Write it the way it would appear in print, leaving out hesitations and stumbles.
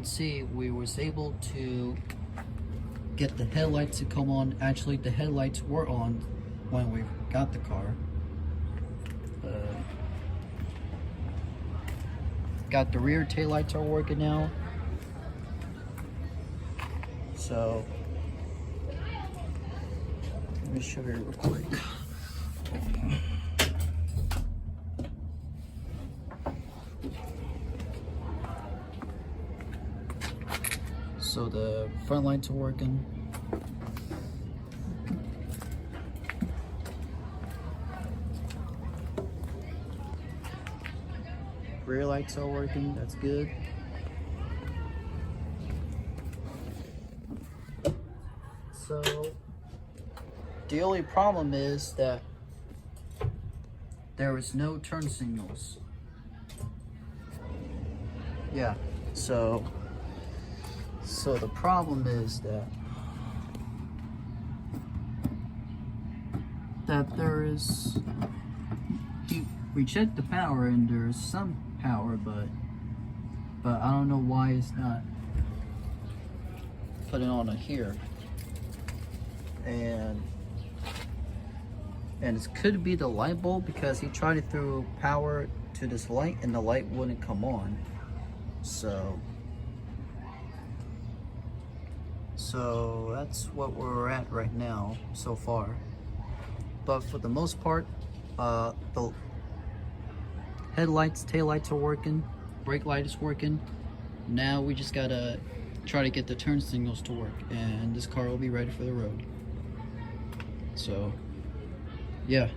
can see, we was able to get the headlights to come on. Actually, the headlights were on when we got the car. Got the rear taillights are working now. So let me show you real quick. So the front lights are working. Rear lights are working, that's good. So the only problem is that there is no turn signals. Yeah, so the problem is that there is, we checked the power and there's some power, but I don't know why it's not putting on here. And it could be the light bulb, because he tried to throw power to this light and the light wouldn't come on. So that's what we're at right now so far. But for the most part, the headlights, taillights are working, brake light is working. Now we just gotta try to get the turn signals to work, and this car will be ready for the road. So yeah.